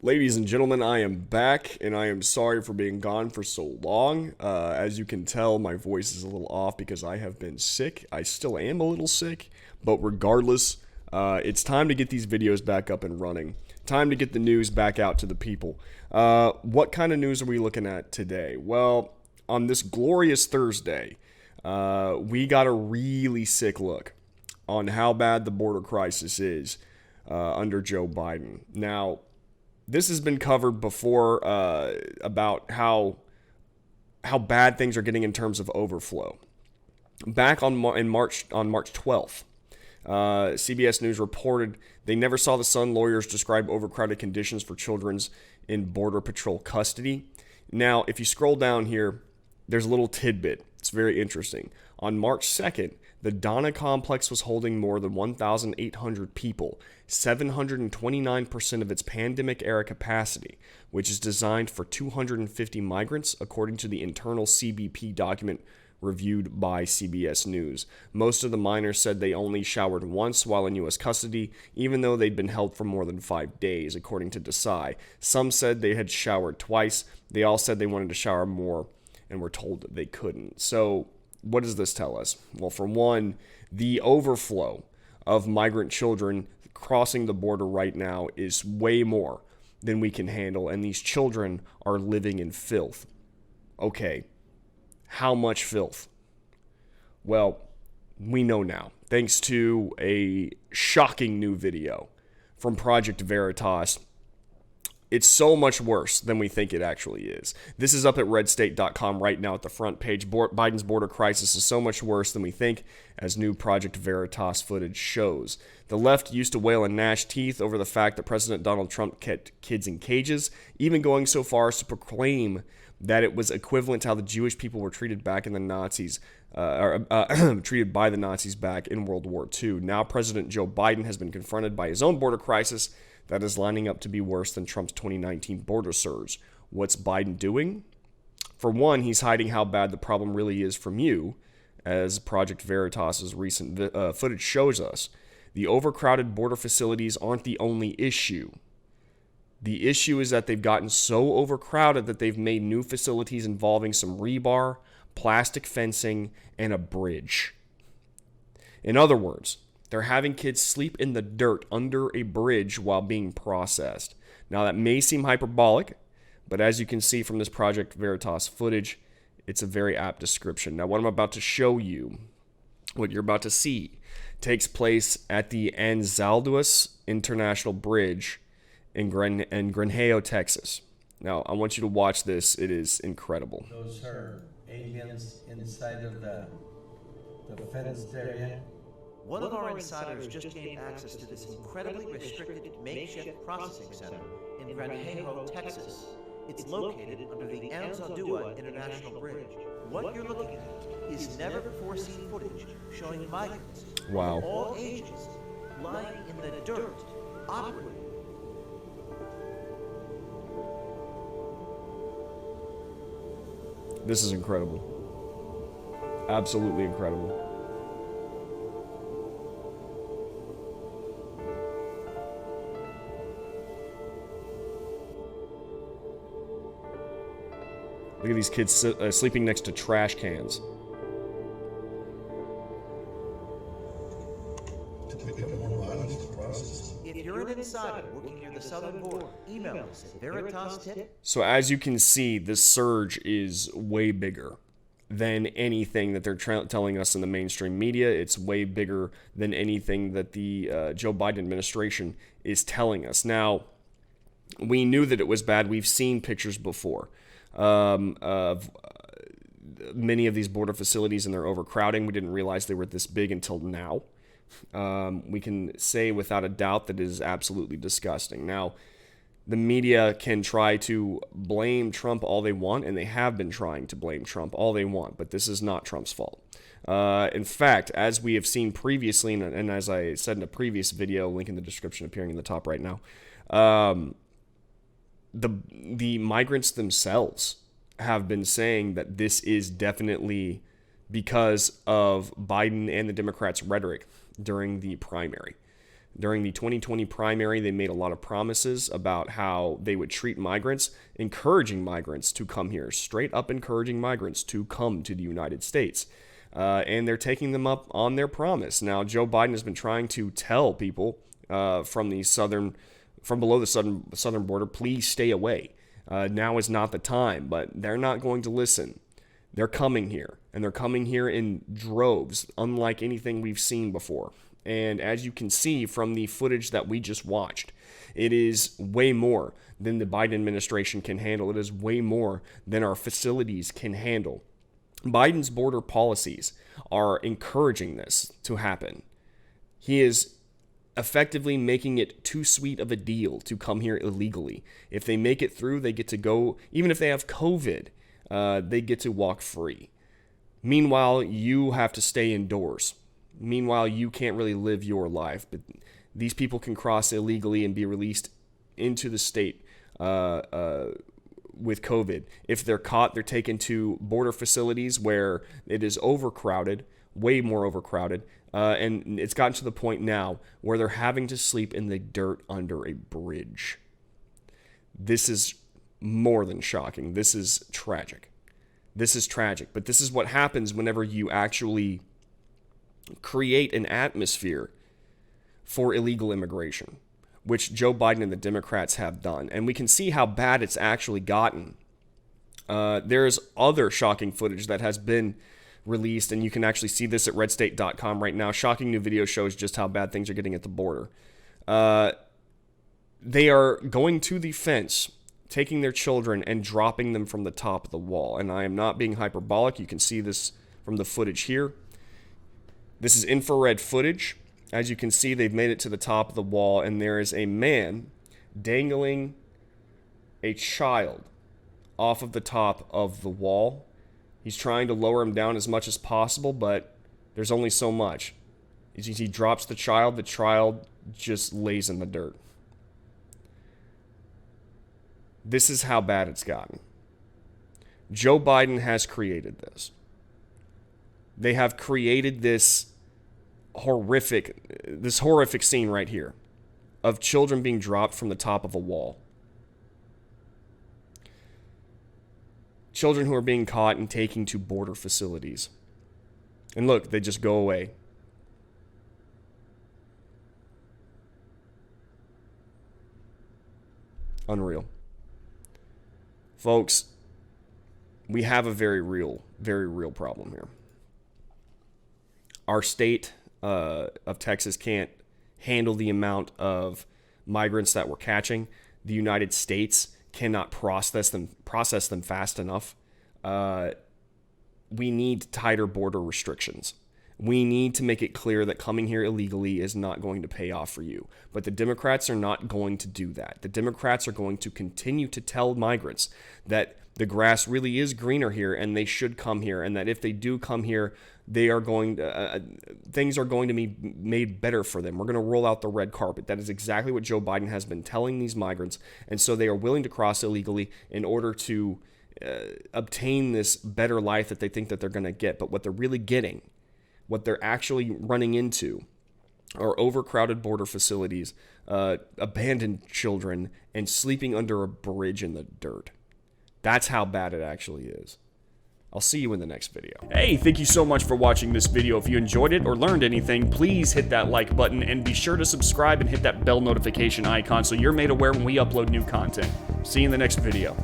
Ladies and gentlemen, I am back, and I am sorry for being gone for so long. As you can tell, my voice is a little off because I have been sick. I still am a little sick, but regardless, it's time to get these videos back up and running. Time to get the news back out to the people. What kind of news are we looking at today? Well, on this glorious Thursday, we got a really sick look on how bad the border crisis is under Joe Biden. Now, this has been covered before about how bad things are getting in terms of overflow. Back on March 12th, CBS News reported they never saw the sun. Lawyers describe overcrowded conditions for children in Border Patrol custody. Now, if you scroll down here, there's a little tidbit. It's very interesting. On March 2nd, the Donna complex was holding more than 1,800 people, 729% of its pandemic-era capacity, which is designed for 250 migrants, according to the internal CBP document reviewed by CBS News. Most of the minors said they only showered once while in U.S. custody, even though they'd been held for more than 5 days, according to Desai. Some said they had showered twice. They all said they wanted to shower more and were told that they couldn't. So what does this tell us? Well, for one, the overflow of migrant children crossing the border right now is way more than we can handle, and these children are living in filth. Okay, how much filth? Well, we know now, thanks to a shocking new video from Project Veritas. It's so much worse than we think it actually is. This is up at redstate.com right now at the front page. Biden's border crisis is so much worse than we think, as new Project Veritas footage shows. The left used to wail and gnash teeth over the fact that President Donald Trump kept kids in cages, even going so far as to proclaim that it was equivalent to how the Jewish people were treated back in the Nazis, treated by the Nazis back in World War II. Now President Joe Biden has been confronted by his own border crisis that is lining up to be worse than Trump's 2019 border surge. What's Biden doing? For one, he's hiding how bad the problem really is from you, as Project Veritas' recent footage shows us. The overcrowded border facilities aren't the only issue. The issue is that they've gotten so overcrowded that they've made new facilities involving some rebar, plastic fencing, and a bridge. In other words, they're having kids sleep in the dirt under a bridge while being processed. Now, that may seem hyperbolic, but as you can see from this Project Veritas footage, it's a very apt description. Now, what I'm about to show you, what you're about to see, takes place at the Anzalduas International Bridge in Granjero, Texas. Now, I want you to watch this. It is incredible. Those are aliens inside of the fenced area. One of our insiders just gained access to this incredibly restricted makeshift processing center in Granjero, Texas. It's located under the Anzaldúa International Bridge. What you're looking at is never-before-seen footage showing migrants of all ages lying in the dirt, operating. This is incredible. Absolutely incredible. Look at these kids sleeping next to trash cans. If you're an insider working near the southern border, email us at VeritasTip. So as you can see, this surge is way bigger than anything that they're telling us in the mainstream media. It's way bigger than anything that the Joe Biden administration is telling us. Now, we knew that it was bad. We've seen pictures before of many of these border facilities and their overcrowding. We didn't realize they were this big until now. We can say without a doubt that it is absolutely disgusting. Now, the media can try to blame Trump all they want, and they have been trying to blame Trump all they want, but this is not Trump's fault. In fact, as we have seen previously, and as I said in a previous video, link in the description appearing in the top right now, the migrants themselves have been saying that this is definitely because of Biden and the Democrats' rhetoric during the primary. During the 2020 primary, they made a lot of promises about how they would treat migrants, encouraging migrants to come here, straight up encouraging migrants to come to the United States. And they're taking them up on their promise. Now, Joe Biden has been trying to tell people from below the southern border, please stay away. Now is not the time, but they're not going to listen. They're coming here, and they're coming here in droves, unlike anything we've seen before. And as you can see from the footage that we just watched, it is way more than the Biden administration can handle. It is way more than our facilities can handle. Biden's border policies are encouraging this to happen. He is effectively making it too sweet of a deal to come here illegally. If they make it through, they get to go, even if they have COVID, they get to walk free. Meanwhile, you have to stay indoors. Meanwhile, you can't really live your life, but these people can cross illegally and be released into the state with COVID. If they're caught, they're taken to border facilities where it is overcrowded, way more overcrowded, and it's gotten to the point now where they're having to sleep in the dirt under a bridge. This is more than shocking. This is tragic. This is tragic, but this is what happens whenever you actually create an atmosphere for illegal immigration, which Joe Biden and the Democrats have done. And we can see how bad it's actually gotten. There's other shocking footage that has been released, and you can actually see this at redstate.com right now. Shocking new video shows just how bad things are getting at the border. They are going to the fence, taking their children and dropping them from the top of the wall. And I am not being hyperbolic. You can see this from the footage here. This is infrared footage. As you can see, they've made it to the top of the wall, and there is a man dangling a child off of the top of the wall. He's trying to lower him down as much as possible, but there's only so much. He drops the child just lays in the dirt. This is how bad it's gotten. Joe Biden has created this. They have created this horrific scene right here of children being dropped from the top of a wall. Children who are being caught and taken to border facilities. And look, they just go away. Unreal. Folks, we have a very real problem here. Our state of Texas can't handle the amount of migrants that we're catching. The United States cannot process them fast enough. We need tighter border restrictions. We need to make it clear that coming here illegally is not going to pay off for you. But the Democrats are not going to do that. The Democrats are going to continue to tell migrants that the grass really is greener here and they should come here, and that if they do come here, they are going to, things are going to be made better for them. We're going to roll out the red carpet. That is exactly what Joe Biden has been telling these migrants. And so they are willing to cross illegally in order to obtain this better life that they think that they're going to get. But what they're really getting, what they're actually running into, are overcrowded border facilities, abandoned children, and sleeping under a bridge in the dirt. That's how bad it actually is. I'll see you in the next video. Hey, thank you so much for watching this video. If you enjoyed it or learned anything, please hit that like button and be sure to subscribe and hit that bell notification icon so you're made aware when we upload new content. See you in the next video.